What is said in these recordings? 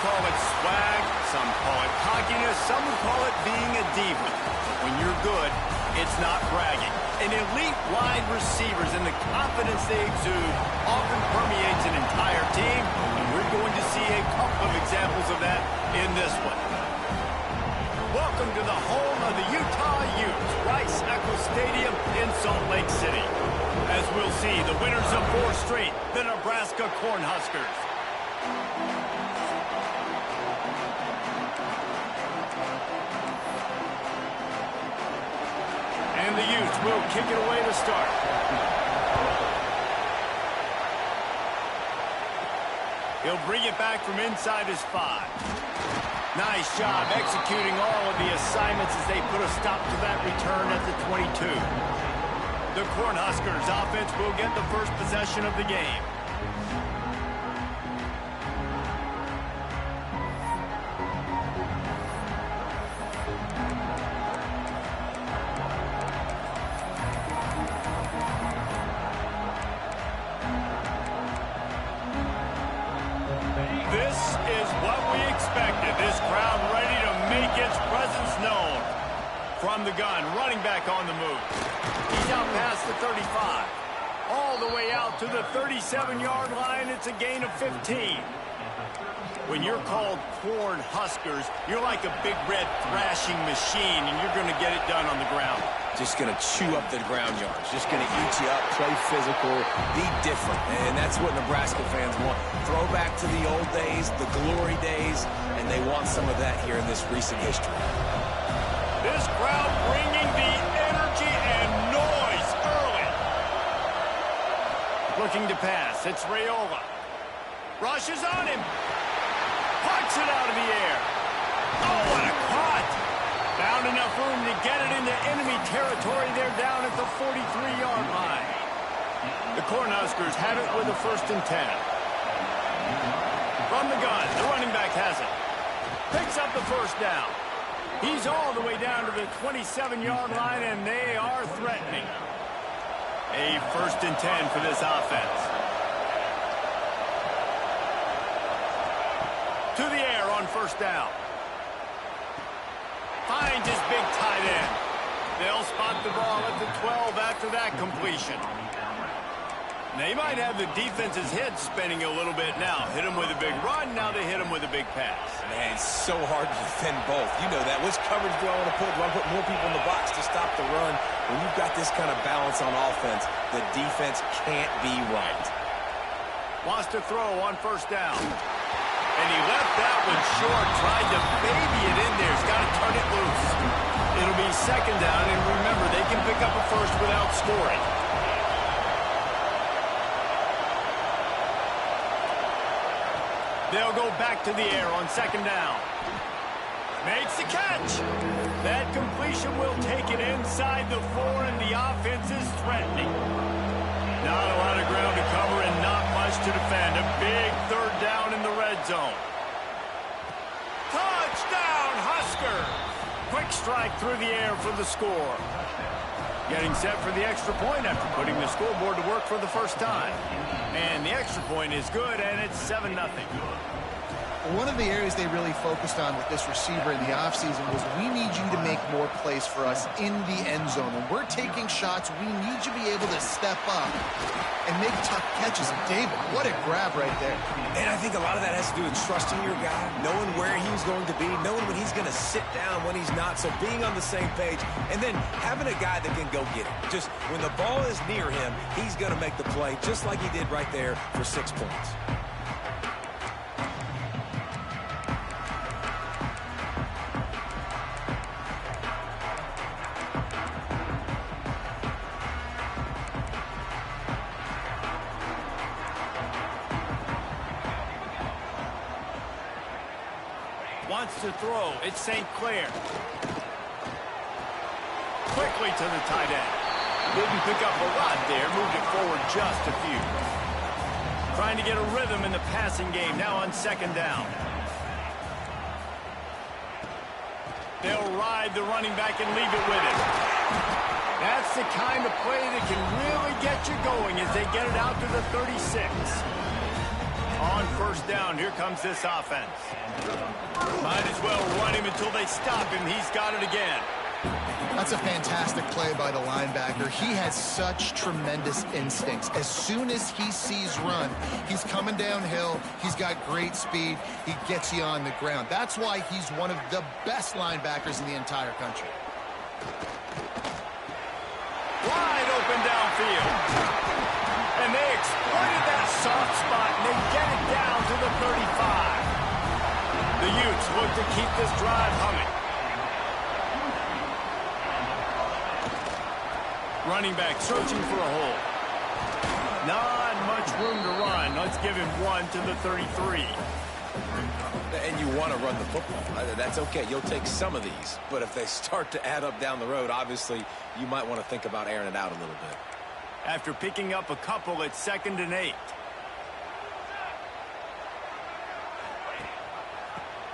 call it swag, some call it cockiness, some would call it being a diva. But when you're good, it's not bragging. An elite wide receivers and the confidence they exude often permeates an entire team, and we're going to see a couple of examples of that in this one. Welcome to the home of the Utah Utes, Rice-Eccles Stadium in Salt Lake City. As we'll see, the winners of 4 straight, the Nebraska Cornhuskers. And the Utes will kick it away to start. He'll bring it back from inside his 5. Nice job executing all of the assignments as they put a stop to that return at the 22. The Cornhuskers offense will get the first possession of the game. This is what we expected. This crowd ready to make its presence known. From the gun, running back on the move. He's out past the 35. All the way out to the 37-yard line. It's a gain of 15. When you're called Cornhuskers, you're like a big red thrashing machine, and you're going to get it done on the ground. Just going to chew up the ground yards. Just going to eat you up, play physical, be different. And that's what Nebraska fans want. Throwback to the old days, the glory days, and they want some of that here in this recent history. This crowd bringing the energy and noise early. Looking to pass. It's Raiola. Rushes on him. Pucks it out of the air. Oh, what a caught. Found enough room to get it into enemy territory. They're down at the 43-yard line. The Cornhuskers have it with a 1st and 10. From the gun, the running back has it. Picks up the 1st down. He's all the way down to the 27-yard line, and they are threatening. A 1st and 10 for this offense. To the air on 1st down. Finds his big tight end. They'll spot the ball at the 12 after that completion. They might have the defense's head spinning a little bit now. Hit him with a big run, now they hit him with a big pass. Man, it's so hard to defend both. You know that. Which coverage do I want to put? Do I put more people in the box to stop the run? When you've got this kind of balance on offense, the defense can't be right. Wants to throw on 1st down. And he left that one short, tried to baby it in there. He's got to turn it loose. It'll be 2nd down, and remember, they can pick up a 1st without scoring. They'll go back to the air on 2nd down. Makes the catch. That completion will take it inside the 4, and the offense is threatening. Not a lot of ground to cover and not much to defend. A big 3rd down in the red zone. Touchdown, Husker! Quick strike through the air for the score. Getting set for the extra point after putting the scoreboard to work for the 1st time. And the extra point is good, and it's 7-0. One of the areas they really focused on with this receiver in the offseason was we need you to make more plays for us in the end zone. When we're taking shots, we need you to be able to step up and make tough catches. And David, what a grab right there. And I think a lot of that has to do with trusting your guy, knowing where he's going to be, knowing when he's going to sit down, when he's not, so being on the same page, and then having a guy that can go get it. Just when the ball is near him, he's going to make the play, just like he did right there for 6 points. Wants to throw. It's St. Clair. Quickly to the tight end. Didn't pick up a lot there. Moved it forward just a few. Trying to get a rhythm in the passing game. Now on 2nd down. They'll ride the running back and leave it with him. That's the kind of play that can really get you going as they get it out to the 36. On on first down. Here comes this offense. Might as well run him until they stop him. He's got it again. That's a fantastic play by the linebacker. He has such tremendous instincts. As soon as he sees run, he's coming downhill. He's got great speed. He gets you on the ground. That's why he's one of the best linebackers in the entire country. Wide open downfield. And they exploited that soft spot, and they get it down to the 35. The Utes look to keep this drive humming. Running back searching for a hole. Not much room to run. Let's give him one to the 33. And you want to run the football. That's okay. You'll take some of these. But if they start to add up down the road, obviously, you might want to think about airing it out a little bit. After picking up a couple, it's 2nd and 8.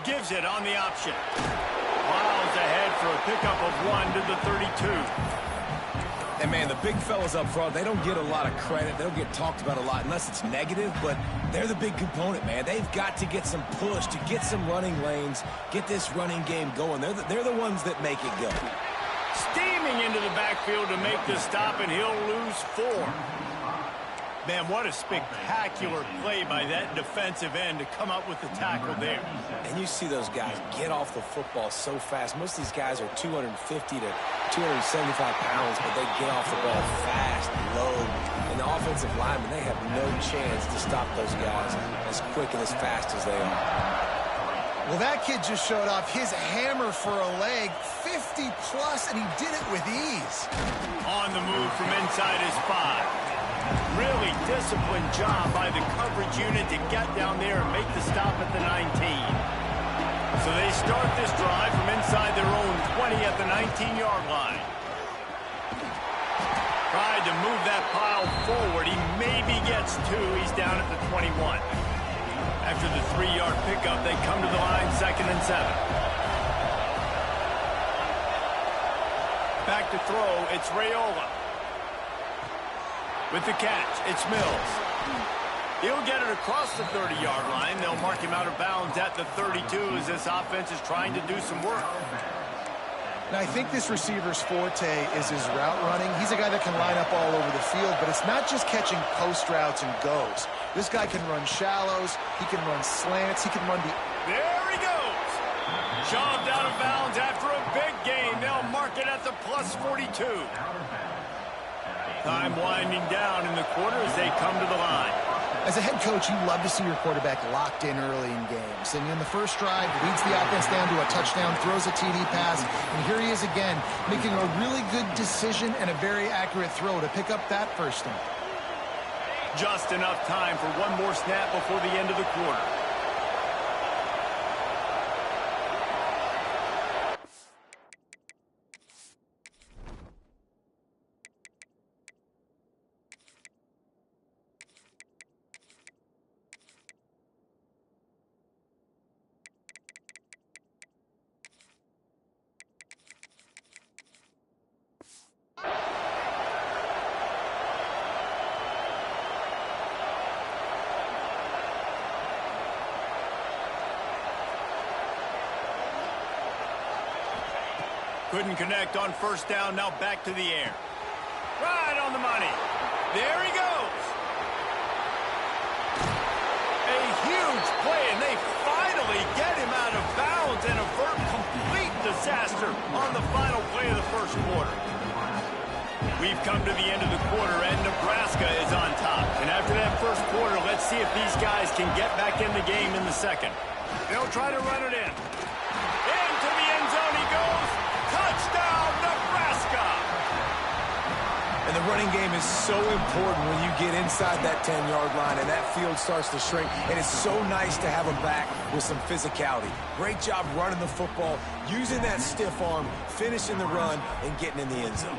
Gives it on the option. Miles ahead for a pickup of 1 to the 32. And, man, the big fellas up front, they don't get a lot of credit. They don't get talked about a lot unless it's negative, but they're the big component, man. They've got to get some push, to get some running lanes, get this running game going. They're the ones that make it go. Steaming into the backfield to make the stop, and he'll lose 4. Man, what a spectacular play by that defensive end to come up with the tackle there. And you see those guys get off the football so fast. Most of these guys are 250 to 275 pounds, but they get off the ball fast, low. And the offensive linemen, they have no chance to stop those guys as quick and as fast as they are. Well, that kid just showed off his hammer for a leg, 50-plus, and he did it with ease. On the move from inside his 5. Really disciplined job by the coverage unit to get down there and make the stop at the 19. So they start this drive from inside their own 20 at the 19-yard line. Tried to move that pile forward. He maybe gets 2. He's down at the 21. After the 3-yard pickup, they come to the line 2nd and 7. Back to throw, it's Raiola. With the catch, it's Mills. He'll get it across the 30-yard line. They'll mark him out of bounds at the 32 as this offense is trying to do some work. And I think this receiver's forte is his route running. He's a guy that can line up all over the field, but it's not just catching post routes and goes. This guy can run shallows. He can run slants. He can run the... There he goes. Shoved out of bounds after a big gain. They'll mark it at the plus 42. Time winding down in the quarter as they come to the line. As a head coach, you love to see your quarterback locked in early in games. And in the first drive, leads the offense down to a touchdown, throws a TD pass, and here he is again, making a really good decision and a very accurate throw to pick up that first down. Just enough time for one more snap before the end of the quarter. Couldn't connect on first down. Now back to the air. Right on the money. There he goes. A huge play, and they finally get him out of bounds and avert complete disaster on the final play of the first quarter. We've come to the end of the quarter, and Nebraska is on top. And after that first quarter, let's see if these guys can get back in the game in the second. They'll try to run it in. Into the end zone he goes. Touchdown, Nebraska! And the running game is so important when you get inside that 10-yard line and that field starts to shrink. And it's so nice to have them back with some physicality. Great job running the football, using that stiff arm, finishing the run, and getting in the end zone.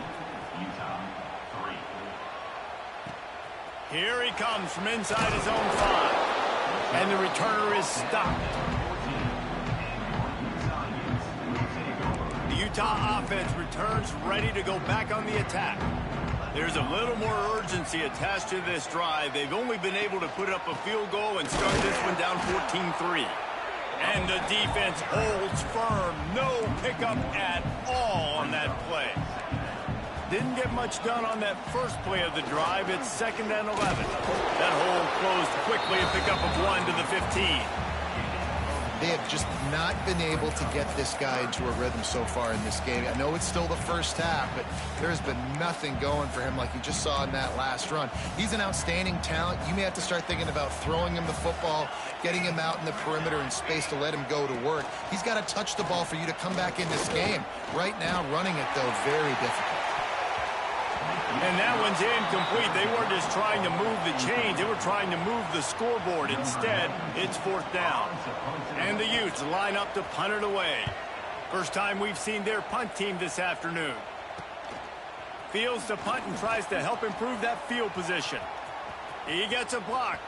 Here he comes from inside his own 5. And the returner is stopped. The Utah offense returns ready to go back on the attack. There's a little more urgency attached to this drive. They've only been able to put up a field goal and start this one down 14-3. And the defense holds firm. No pickup at all on that play. Didn't get much done on that first play of the drive. It's 2nd and 11. That hole closed quickly, a pickup of 1 to the 15. They have just not been able to get this guy into a rhythm so far in this game. I know it's still the first half, but there's been nothing going for him like you just saw in that last run. He's an outstanding talent. You may have to start thinking about throwing him the football, getting him out in the perimeter in space to let him go to work. He's got to touch the ball for you to come back in this game. Right now, running it, though, very difficult. And that one's incomplete. They weren't just trying to move the chains. They were trying to move the scoreboard. Instead, it's 4th down. And the Utes line up to punt it away. First time we've seen their punt team this afternoon. Fields the punt and tries to help improve that field position. He gets a block.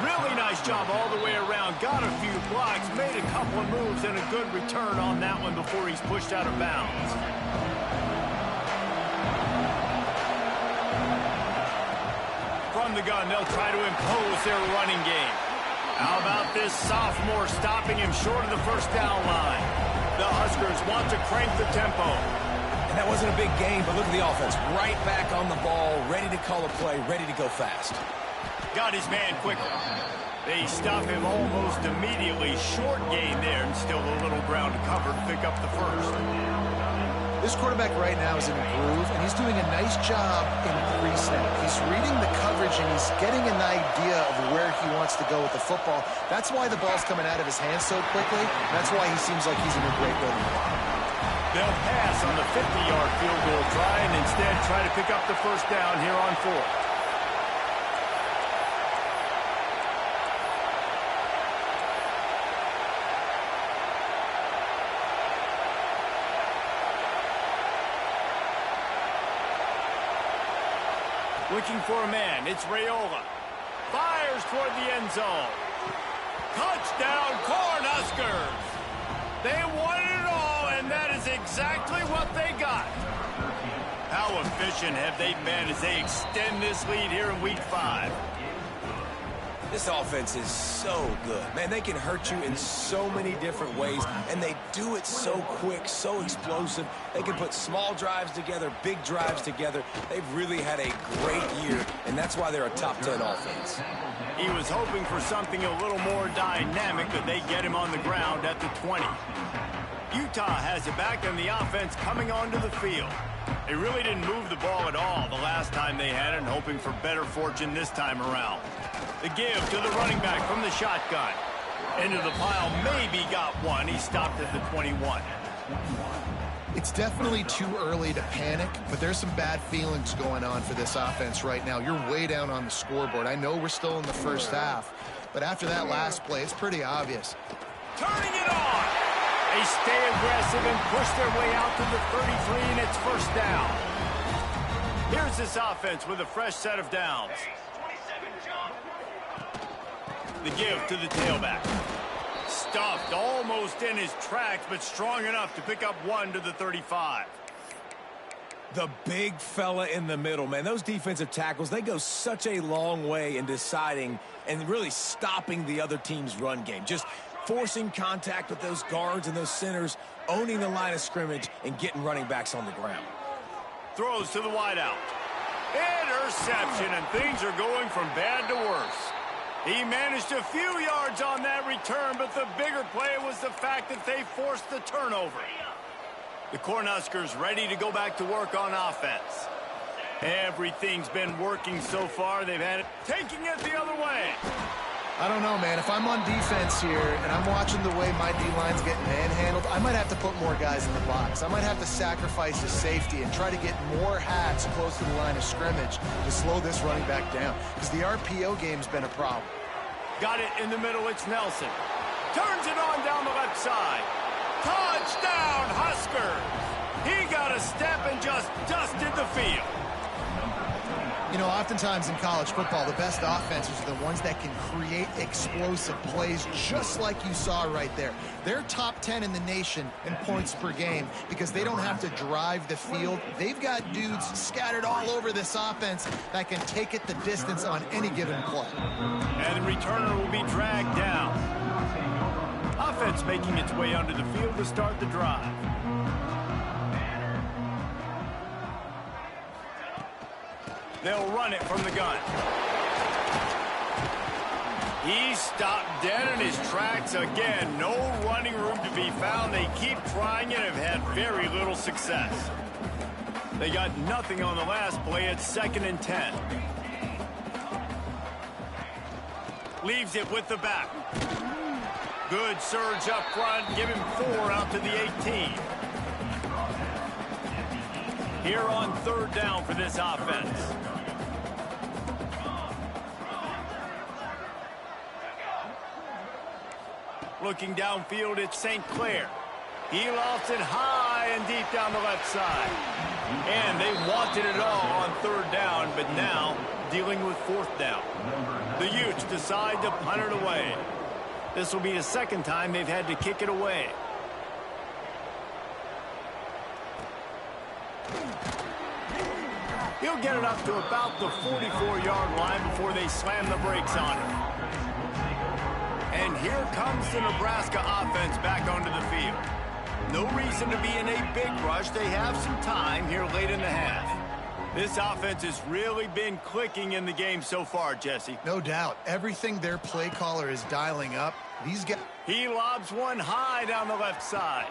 Really nice job all the way around. Got a few blocks, made a couple of moves, and a good return on that one before he's pushed out of bounds. From the gun, they'll try to impose their running game. How about this sophomore stopping him short of the first down line? The Huskers want to crank the tempo. And that wasn't a big gain, but look at the offense. Right back on the ball, ready to call a play, ready to go fast. Got his man quickly. They stop him almost immediately. Short gain there, and still a little ground to cover to pick up the first. This quarterback right now is in a groove, and he's doing a nice job in pre-snap. He's reading the coverage, and he's getting an idea of where he wants to go with the football. That's why the ball's coming out of his hands so quickly. That's why he seems like he's in a great rhythm. They'll pass on the 50-yard field goal try and instead try to pick up the first down here on 4th. Looking for a man. It's Raiola. Fires toward the end zone. Touchdown, Cornhuskers! They wanted it all, and that is exactly what they got. How efficient have they been as they extend this lead here in Week 5? This offense is so good. Man, they can hurt you in so many different ways, and they do it so quick, so explosive. They can put small drives together, big drives together. They've really had a great year, and that's why they're a top 10 offense. He was hoping for something a little more dynamic, but they get him on the ground at the 20. Utah has it back, and the offense coming onto the field. They really didn't move the ball at all the last time they had it, and hoping for better fortune this time around. The give to the running back from the shotgun. Into the pile, maybe got one. He stopped at the 21. It's definitely too early to panic, but there's some bad feelings going on for this offense right now. You're way down on the scoreboard. I know we're still in the first half, but after that last play, it's pretty obvious. Turning it on! They stay aggressive and push their way out to the 33, and it's first down. Here's this offense with a fresh set of downs. The give to the tailback. Stuffed almost in his tracks, but strong enough to pick up 1 to the 35. The big fella in the middle, man. Those defensive tackles, they go such a long way in deciding and really stopping the other team's run game. Just forcing contact with those guards and those centers, owning the line of scrimmage, and getting running backs on the ground. Throws to the wideout. Interception, and things are going from bad to worse. He managed a few yards on that return, but the bigger play was the fact that they forced the turnover. The Cornhuskers ready to go back to work on offense. Everything's been working so far. They've had it taking it the other way. I don't know, man. If I'm on defense here and I'm watching the way my D-line's getting manhandled, I might have to put more guys in the box. I might have to sacrifice the safety and try to get more hats close to the line of scrimmage to slow this running back down, because the RPO game's been a problem. Got it in the middle. It's Nelson. Turns it on down the left side. Touchdown, Huskers! He got a step and just dusted the field. You know, oftentimes in college football, the best offenses are the ones that can create explosive plays, just like you saw right there. They're top 10 in the nation in points per game because they don't have to drive the field. They've got dudes scattered all over this offense that can take it the distance on any given play. And the returner will be dragged down. Offense making its way onto the field to start the drive. They'll run it from the gun. He stopped dead in his tracks again. No running room to be found. They keep trying it and have had very little success. They got nothing on the last play. It's 2nd and 10. Leaves it with the back. Good surge up front. Give him 4 out to the 18. Here on 3rd down for this offense. Looking downfield, it's St. Clair. He lofts it high and deep down the left side. And they wanted it all on 3rd down, but now dealing with 4th down. The Utes decide to punt it away. This will be the 2nd time they've had to kick it away. He'll get it up to about the 44-yard line before they slam the brakes on him. And here comes the Nebraska offense back onto the field. No reason to be in a big rush. They have some time here late in the half. This offense has really been clicking in the game so far, Jesse. No doubt. Everything their play caller is dialing up, these guys... He lobs one high down the left side.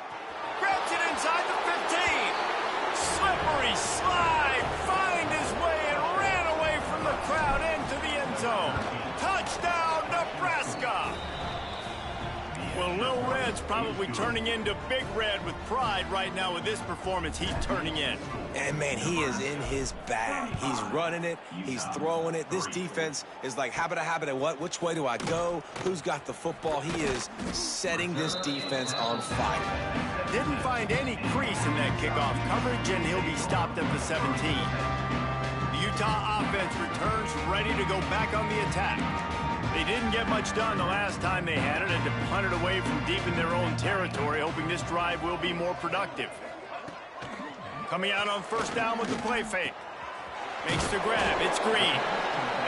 Grabs it inside the 15. Slippery slide. Find his way and ran away from the crowd into the end zone. Touchdown, Nebraska. Well, Lil Red's probably turning into Big Red with pride right now with this performance he's turning in. And, man, he is in his bag. He's running it. He's throwing it. This defense is like, habita, what? Which way do I go? Who's got the football? He is setting this defense on fire. Didn't find any crease in that kickoff coverage, and he'll be stopped at the 17. The Utah offense returns ready to go back on the attack. They didn't get much done the last time they had it, and to punt it away from deep in their own territory, hoping this drive will be more productive. Coming out on 1st down with the play fake. Makes the grab. It's Green.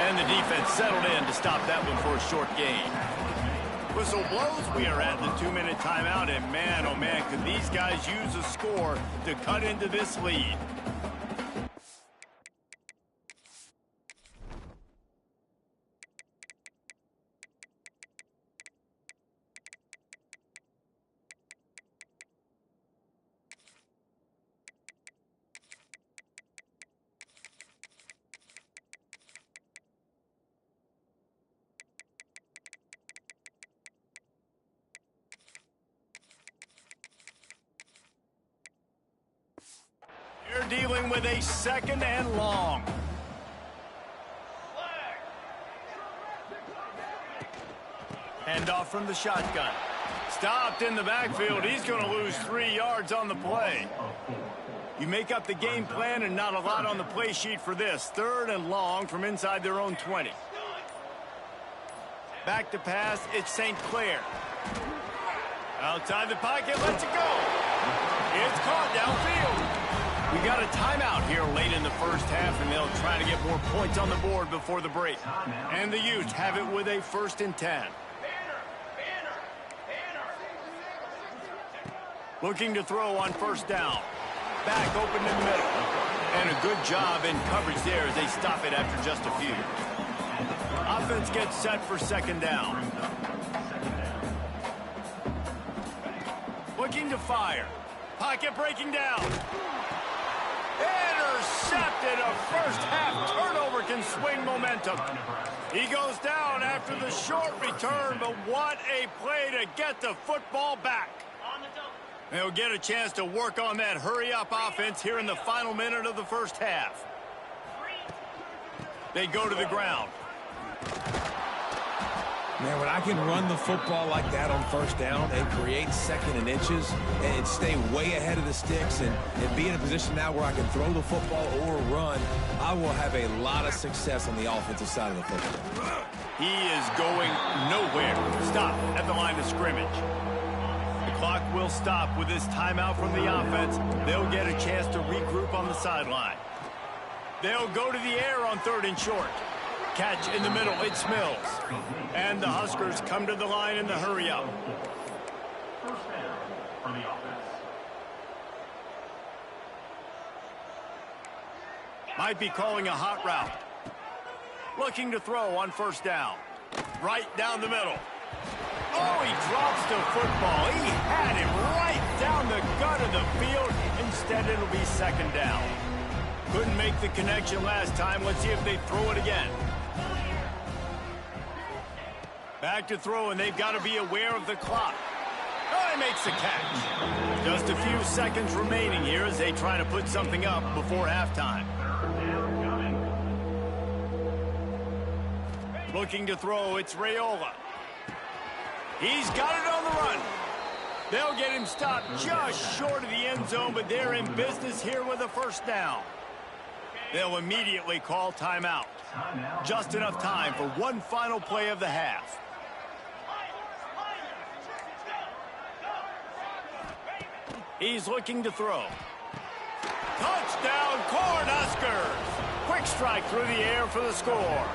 And the defense settled in to stop that one for a short gain. Whistle blows. We are at the 2-minute timeout, and man, oh man, could these guys use a score to cut into this lead. They're dealing with a 2nd and long. Handoff from the shotgun. Stopped in the backfield. He's going to lose 3 yards on the play. You make up the game plan and not a lot on the play sheet for this. 3rd and long from inside their own 20. Back to pass. It's St. Clair. Outside the pocket. Lets it go. It's caught downfield. We got a timeout here late in the 1st half, and they'll try to get more points on the board before the break. And the Utes have it with a 1st and 10. Looking to throw on 1st down. Back open in the middle. And a good job in coverage there as they stop it after just a few. Offense gets set for 2nd down. Looking to fire. Pocket breaking down. Intercepted. A 1st half turnover can swing momentum. He goes down after the short return, but what a play to get the football back. They'll get a chance to work on that hurry-up offense here in the final minute of the 1st half. They go to the ground. Man, when I can run the football like that on first down and create second and inches and stay way ahead of the sticks and be in a position now where I can throw the football or run, I will have a lot of success on the offensive side of the football. He is going nowhere. Stop at the line of scrimmage. The clock will stop with this timeout from the offense. They'll get a chance to regroup on the sideline. They'll go to the air on 3rd and short. Catch in the middle, it's Mills. And the Huskers come to the line in the hurry-up. Might be calling a hot route. Looking to throw on 1st down. Right down the middle. Oh, he drops the football. He had him right down the gut of the field. Instead, it'll be 2nd down. Couldn't make the connection last time. Let's see if they throw it again. Back to throw, and they've got to be aware of the clock. Oh, he makes the catch. Just a few seconds remaining here as they try to put something up before halftime. Looking to throw, it's Raiola. He's got it on the run. They'll get him stopped just short of the end zone, but they're in business here with a 1st down. They'll immediately call timeout. Just enough time for one final play of the half. He's looking to throw. Touchdown, Cornhuskers! Quick strike through the air for the score.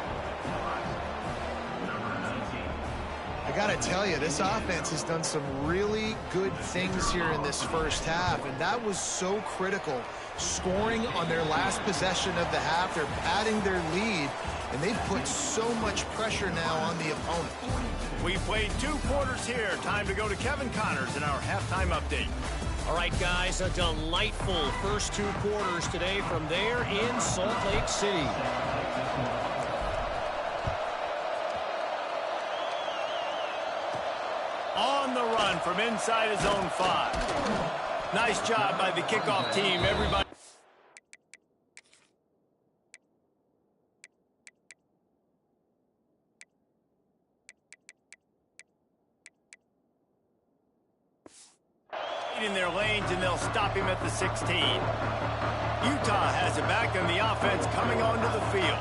I got to tell you, this offense has done some really good things here in this 1st half, and that was so critical. Scoring on their last possession of the half, they're padding their lead, and they've put so much pressure now on the opponent. We played 2 quarters here. Time to go to Kevin Connors in our halftime update. All right, guys, a delightful first 2 quarters today from there in Salt Lake City. On the run from inside his own 5. Nice job by the kickoff team. Everybody. In their lanes, and they'll stop him at the 16. Utah has it back on the offense coming onto the field.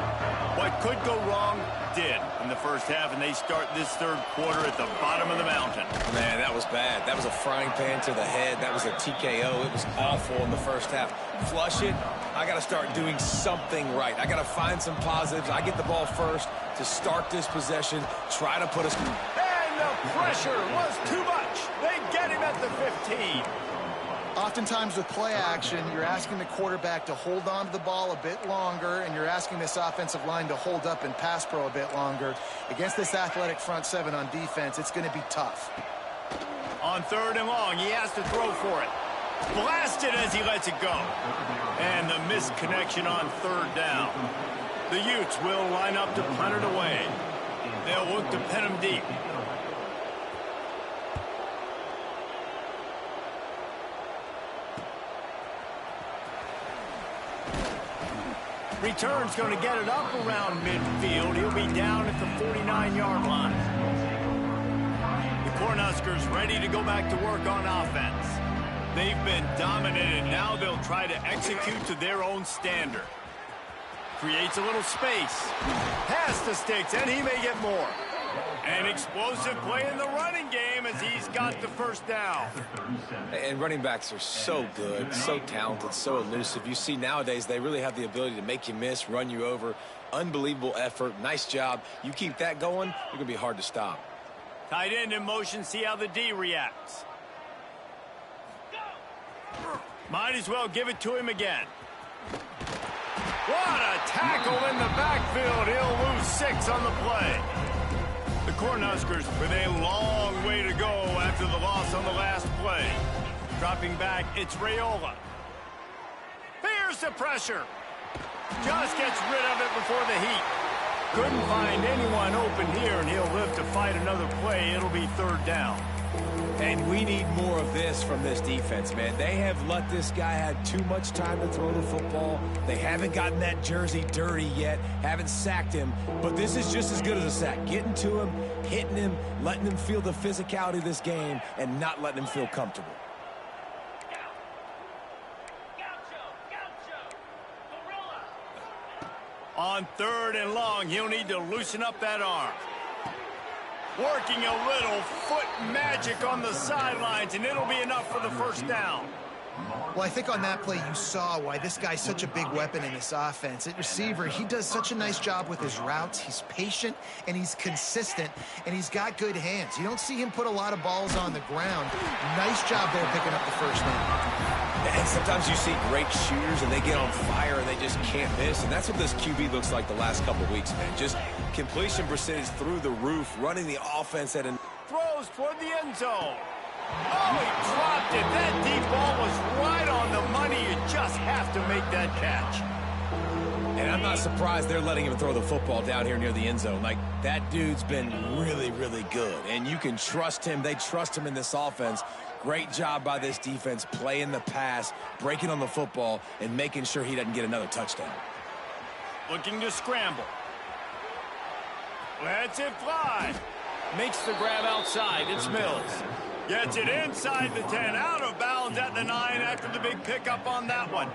What could go wrong did in the 1st half, and they start this 3rd quarter at the bottom of the mountain. Man, that was bad. That was a frying pan to the head. That was a TKO. It was awful in the 1st half. Flush it. I got to start doing something right. I got to find some positives. I get the ball first to start this possession, try to put us... And the pressure was too much. They get him at the 15. Oftentimes with play action, you're asking the quarterback to hold on to the ball a bit longer, and you're asking this offensive line to hold up and pass pro a bit longer. Against this athletic front 7 on defense, it's going to be tough. On 3rd and long, he has to throw for it. Blasted as he lets it go. And the missed connection on 3rd down. The Utes will line up to punt it away. They'll look to pin him deep. Return's going to get it up around midfield. He'll be down at the 49-yard line. The Cornhuskers ready to go back to work on offense. They've been dominated. Now they'll try to execute to their own standard. Creates a little space. Pass the sticks, and he may get more. An explosive play in the running game as he's got the 1st down. And running backs are so good, so talented, so elusive. You see nowadays they really have the ability to make you miss, run you over. Unbelievable effort. Nice job. You keep that going, you're going to be hard to stop. Tight end in motion. See how the D reacts. Might as well give it to him again. What a tackle in the backfield. He'll lose 6 on the play. The Cornhuskers with a long way to go after the loss on the last play. Dropping back, it's Raiola. Fears the pressure. Just gets rid of it before the heat. Couldn't find anyone open here, and he'll live to fight another play. It'll be 3rd down. And we need more of this from this defense, man. They have let this guy have too much time to throw the football. They haven't gotten that jersey dirty yet, haven't sacked him. But this is just as good as a sack. Getting to him, hitting him, letting him feel the physicality of this game, and not letting him feel comfortable. On 3rd and long, he'll need to loosen up that arm. Working a little foot magic on the sidelines, and it'll be enough for the first down. Well, I think on that play you saw why this guy's such a big weapon in this offense. At receiver, he does such a nice job with his routes. He's patient, and he's consistent, and he's got good hands. You don't see him put a lot of balls on the ground. Nice job there picking up the first down. And sometimes you see great shooters, and they get on fire, and they just can't miss. And that's what this QB looks like the last couple of weeks, man. Just completion percentage through the roof, running the offense at an... Throws toward the end zone. Oh, he dropped it. That deep ball was right on the money. You just have to make that catch. And I'm not surprised they're letting him throw the football down here near the end zone. Like, that dude's been really, really good. And you can trust him. They trust him in this offense. Great job by this defense playing the pass, breaking on the football, and making sure he doesn't get another touchdown. Looking to scramble. Lets it fly. Makes the grab outside. It's Mills. Gets it inside the 10, out of bounds at the 9 after the big pickup on that one.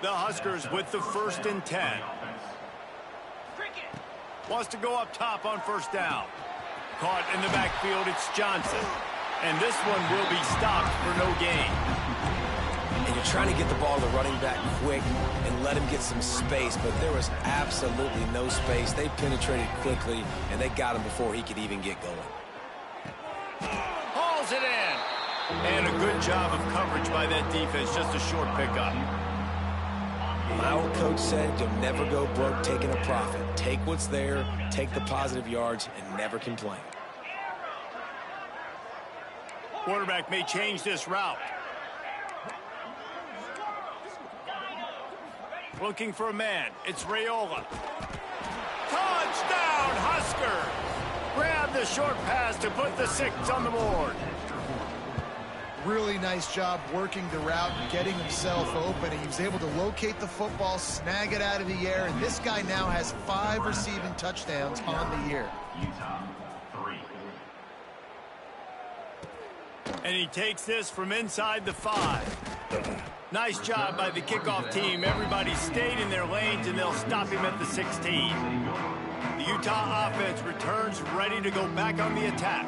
The Huskers with the 1st and 10. Wants to go up top on first down. Caught in the backfield, it's Johnson. And this one will be stopped for no gain. And you're trying to get the ball to the running back quick and let him get some space, but there was absolutely no space. They penetrated quickly, and they got him before he could even get going. Hauls it in. And a good job of coverage by that defense, just a short pickup. My old coach said you'll never go broke taking a profit. Take what's there, take the positive yards, and never complain. Quarterback may change this route. Looking for a man. It's Raiola. Touchdown, Husker! Grab the short pass to put the 6 on the board. Really nice job working the route and getting himself open. He was able to locate the football, snag it out of the air, and this guy now has 5 receiving touchdowns on the year. And he takes this from inside the 5. Nice job by the kickoff team. Everybody stayed in their lanes, and they'll stop him at the 16. The Utah offense returns ready to go back on the attack.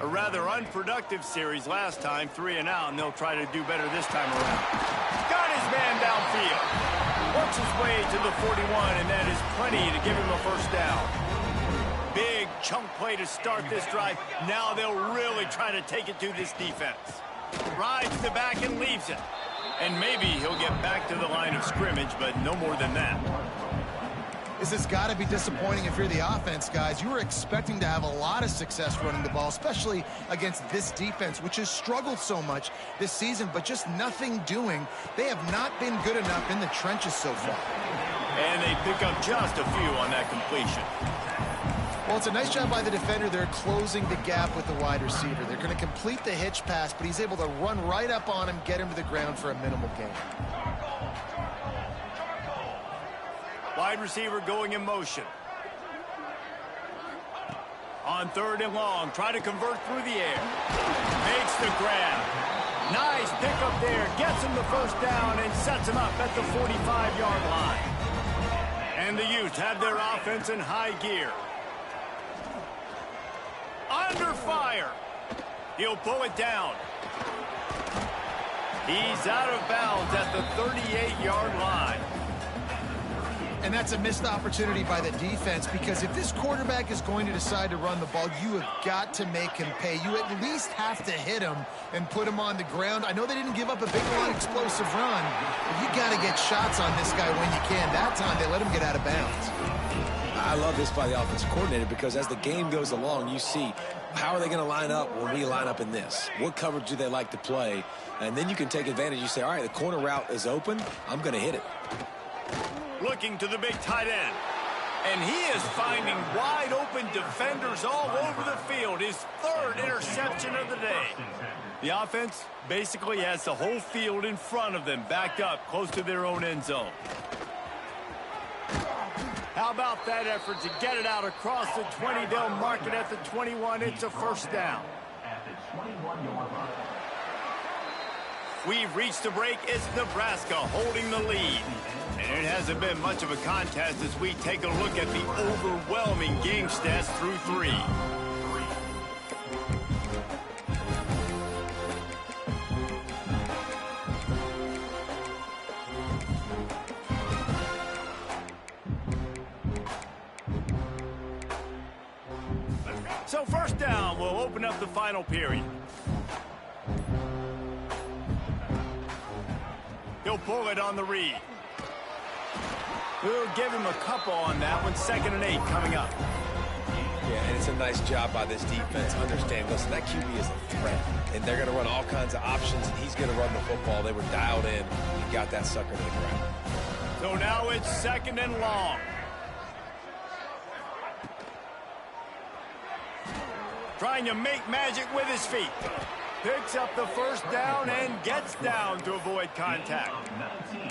A rather unproductive series last time, 3 and out, and they'll try to do better this time around. Got his man downfield. Works his way to the 41, and that is plenty to give him a first down. Big chunk play to start this drive. Now they'll really try to take it to this defense. Rides the back and leaves it. And maybe he'll get back to the line of scrimmage, but no more than that. This has got to be disappointing if you're the offense, guys. You were expecting to have a lot of success running the ball, especially against this defense, which has struggled so much this season, but just nothing doing. They have not been good enough in the trenches so far. And they pick up just a few on that completion. Well, it's a nice job by the defender. They're closing the gap with the wide receiver. They're going to complete the hitch pass, but he's able to run right up on him, get him to the ground for a minimal gain. Wide receiver going in motion. On 3rd and long, try to convert through the air. Makes the grab. Nice pickup there. Gets him the first down and sets him up at the 45-yard line. And the Utes have their offense in high gear. Under fire. He'll pull it down. He's out of bounds at the 38-yard line. And that's a missed opportunity by the defense, because if this quarterback is going to decide to run the ball, you have got to make him pay. You at least have to hit him and put him on the ground. I know they didn't give up a big, long, explosive run, but you got to get shots on this guy when you can. That time, they let him get out of bounds. I love this by the offensive coordinator, because as the game goes along, you see how are they going to line up when we line up in this? What coverage do they like to play? And then you can take advantage. You say, all right, the corner route is open. I'm going to hit it. Looking to the big tight end. And he is finding wide open defenders all over the field. His 3rd interception of the day. The offense basically has the whole field in front of them, backed up close to their own end zone. How about that effort to get it out across the 20? They'll mark it at the 21. It's a first down. We've reached the break. It's Nebraska holding the lead. And it hasn't been much of a contest as we take a look at the overwhelming game stats through 3. So first down, we'll open up the final period. He'll pull it on the read. We'll give him a couple on that one. 2nd and 8 coming up. Yeah, and it's a nice job by this defense. Understand, listen, that QB is a threat, and they're going to run all kinds of options, and he's going to run the football. They were dialed in and got that sucker to the ground. So now it's 2nd and long. Trying to make magic with his feet. Picks up the first down and gets down to avoid contact.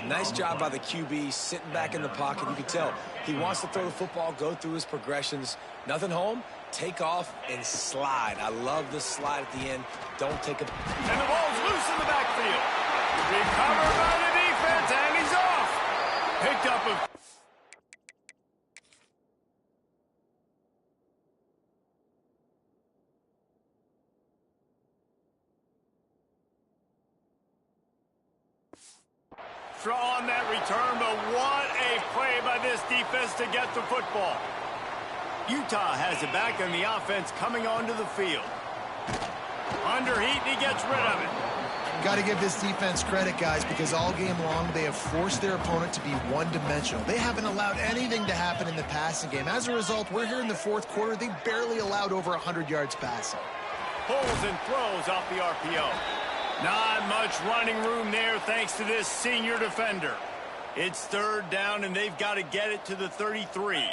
Nice job by the QB, sitting back in the pocket. You can tell he wants to throw the football, go through his progressions. Nothing home, take off and slide. I love this slide at the end. Don't take a... And the ball's loose in the backfield. Recovered by the defense, and he's off. Picked up a... on that return, but what a play by this defense to get the football. Utah has it back on the offense coming onto the field. Under heat, and he gets rid of it. Got to give this defense credit, guys, because all game long they have forced their opponent to be one-dimensional. They haven't allowed anything to happen in the passing game. As a result, we're here in the 4th quarter. They barely allowed over 100 yards passing. Pulls and throws off the RPO. Not much running room there thanks to this senior defender. It's 3rd down, and they've got to get it to the 33.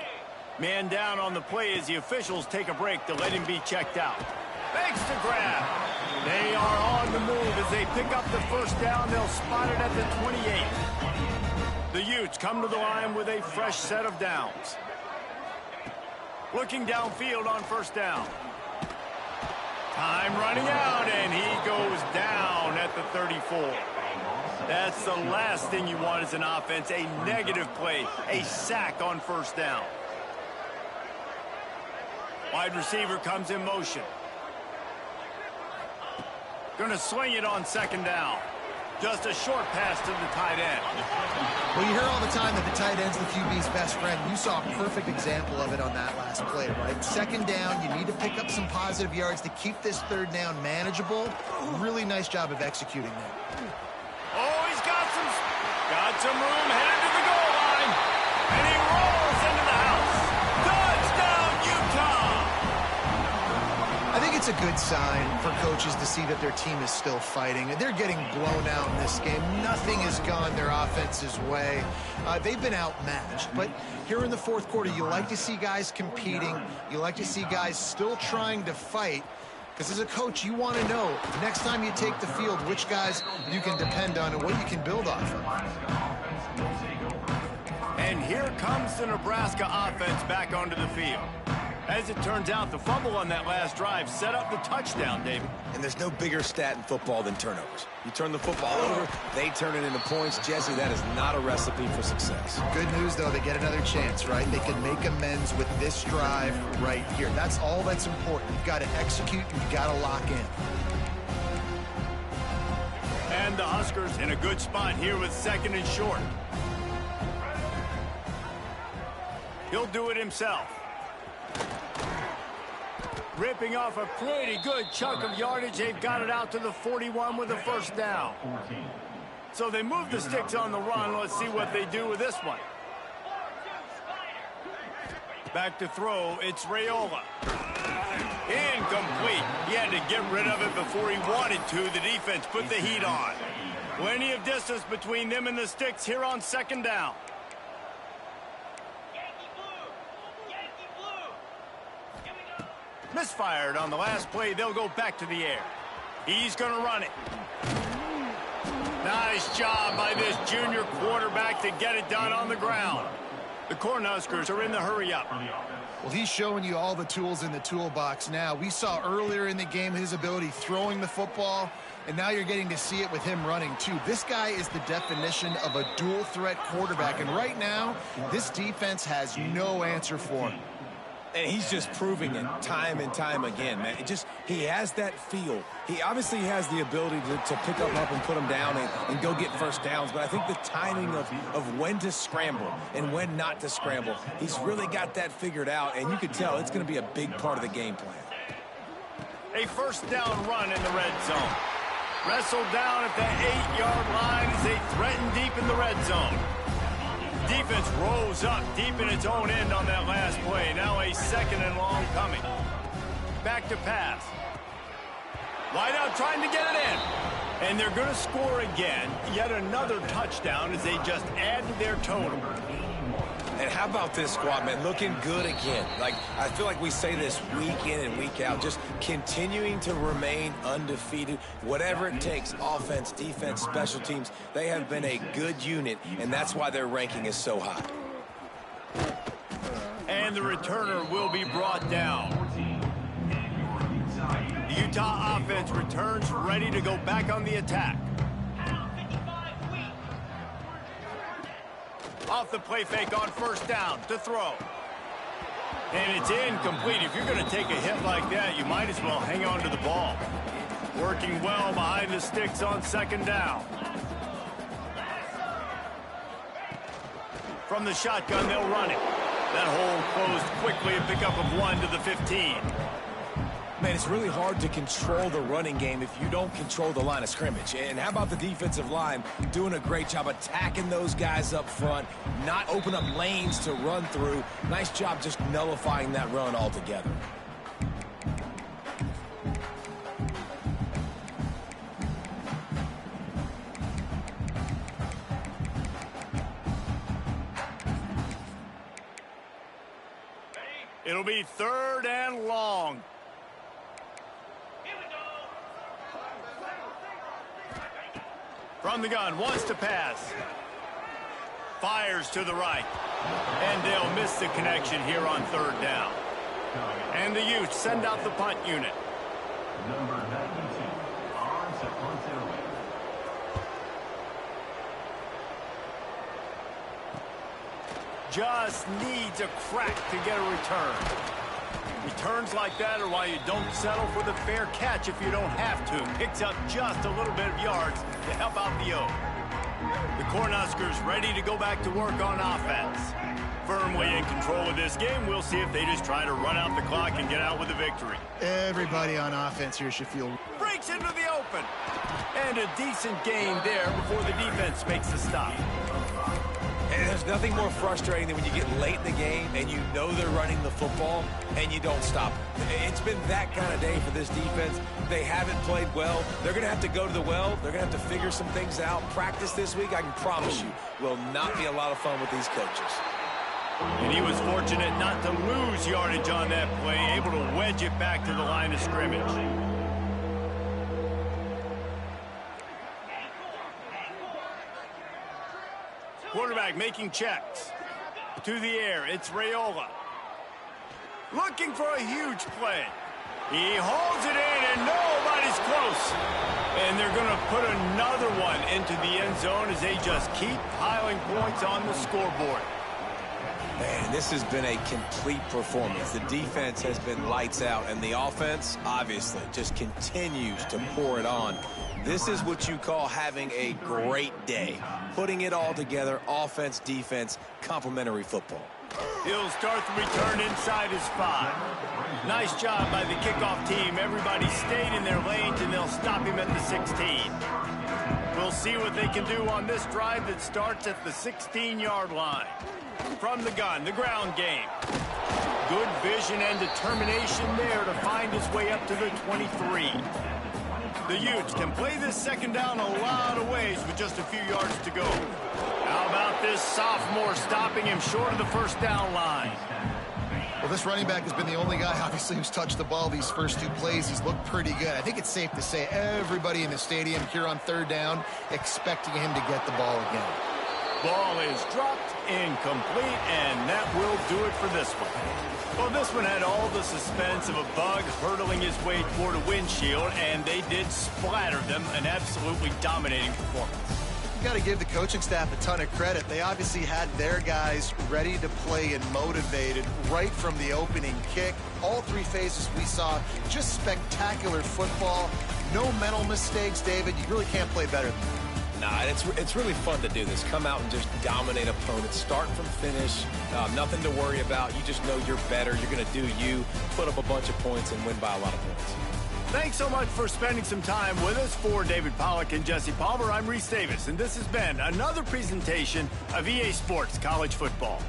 Man down on the play as the officials take a break to let him be checked out. Makes the grab. They are on the move as they pick up the first down. They'll spot it at the 28. The Utes come to the line with a fresh set of downs. Looking downfield on first down. Time running out, and he goes down at the 34. That's the last thing you want as an offense, a negative play, a sack on first down. Wide receiver comes in motion. Going to swing it on 2nd down. Just a short pass to the tight end. Well, you hear all the time that the tight end's the QB's best friend. You saw a perfect example of it on that last play, right? 2nd down, you need to pick up some positive yards to keep this 3rd down manageable. Really nice job of executing that. Oh, he's got some room headed to the goal line. And he rolls into the house. Touchdown, Utah! I think it's a good sign for coaches to see that their team is still fighting. They're getting blown out in this game. Nothing has gone their offense's way. They've been outmatched. But here in the 4th quarter, you like to see guys competing. You like to see guys still trying to fight. Because as a coach, you want to know, next time you take the field, which guys you can depend on and what you can build off of. And here comes the Nebraska offense back onto the field. As it turns out, the fumble on that last drive set up the touchdown, David. And there's no bigger stat in football than turnovers. You turn the football over, they turn it into points. Jesse, that is not a recipe for success. Good news, though, they get another chance, right? They can make amends with this drive right here. That's all that's important. You've got to execute, you've got to lock in. And the Huskers in a good spot here with 2nd and short. He'll do it himself. Ripping off a pretty good chunk of yardage. They've got it out to the 41 with a first down. So they move the sticks on the run. Let's see what they do with this one. Back to throw. It's Raiola. Incomplete. He had to get rid of it before he wanted to. The defense put the heat on. Plenty of distance between them and the sticks here on 2nd down. Misfired on the last play. They'll go back to the air. He's going to run it. Nice job by this junior quarterback to get it done on the ground. The Cornhuskers are in the hurry-up. Well, he's showing you all the tools in the toolbox now. We saw earlier in the game his ability throwing the football, and now you're getting to see it with him running, too. This guy is the definition of a dual-threat quarterback, and right now, this defense has no answer for him. And he's just proving it time and time again, man. He has that feel. He obviously has the ability to pick up and put them down and go get first downs. But I think the timing of when to scramble and when not to scramble, he's really got that figured out. And you can tell it's going to be a big part of the game plan. A first down run in the red zone. Wrestled down at the 8-yard line as they threaten deep in the red zone. Defense rose up deep in its own end on that last play. Now a second and long coming. Back to pass. Wide out trying to get it in. And they're going to score again. Yet another touchdown as they just add to their total. And how about this squad, man? Looking good again. Like, I feel like we say this week in and week out, just continuing to remain undefeated. Whatever it takes, offense, defense, special teams, they have been a good unit, and that's why their ranking is so high. And the returner will be brought down. The Utah offense returns ready to go back on the attack. Off the play fake on first down to throw. And it's incomplete. If you're going to take a hit like that, you might as well hang on to the ball. Working well behind the sticks on second down. From the shotgun, they'll run it. That hole closed quickly, a pickup of 1 to the 15. Man, it's really hard to control the running game if you don't control the line of scrimmage. And how about the defensive line doing a great job attacking those guys up front, not open up lanes to run through. Nice job just nullifying that run altogether. It'll be third and long. From the gun, wants to pass. Fires to the right. And they'll miss the connection here on third down. And the Utes send out the punt unit. Number 92, arms at punt zone. Just needs a crack to get a return. Returns like that are why you don't settle for the fair catch if you don't have to. Picks up just a little bit of yards to help out the O. The Cornhuskers ready to go back to work on offense. Firmly in control of this game. We'll see if they just try to run out the clock and get out with a victory. Everybody on offense here should feel... Breaks into the open. And a decent gain there before the defense makes the stop. And there's nothing more frustrating than when you get late in the game and you know they're running the football and you don't stop them. It's been that kind of day for this defense. They haven't played well. They're going to have to go to the well. They're going to have to figure some things out. Practice this week, I can promise you, will not be a lot of fun with these coaches. And he was fortunate not to lose yardage on that play, able to wedge it back to the line of scrimmage. Quarterback making checks. To the air, it's Raiola. Looking for a huge play. He holds it in, and nobody's close. And they're going to put another one into the end zone as they just keep piling points on the scoreboard. Man, this has been a complete performance. The defense has been lights out, and the offense, obviously, just continues to pour it on. This is what you call having a great day. Putting it all together, offense, defense, complementary football. He'll start the return inside his 5. Nice job by the kickoff team. Everybody stayed in their lanes, and they'll stop him at the 16. We'll see what they can do on this drive that starts at the 16-yard line. From the gun, the ground game. Good vision and determination there to find his way up to the 23. The Utes can play this second down a lot of ways with just a few yards to go. How about this sophomore stopping him short of the first down line? Well, this running back has been the only guy, obviously, who's touched the ball these first 2 plays. He's looked pretty good. I think it's safe to say everybody in the stadium here on third down expecting him to get the ball again. Ball is dropped. incomplete, and that will do it for this one. Well, this one had all the suspense of a bug hurtling his way toward a windshield, and they did splatter them, an absolutely dominating performance. You got to give the coaching staff a ton of credit. They obviously had their guys ready to play and motivated right from the opening kick. All three phases we saw, just spectacular football. No mental mistakes, David. You really can't play better than that. Nah, it's really fun to do this. Come out and just dominate opponents, start from finish, nothing to worry about. You just know you're better. You're going to do you, put up a bunch of points, and win by a lot of points. Thanks so much for spending some time with us. For David Pollack and Jesse Palmer, I'm Reese Davis, and this has been another presentation of EA Sports College Football.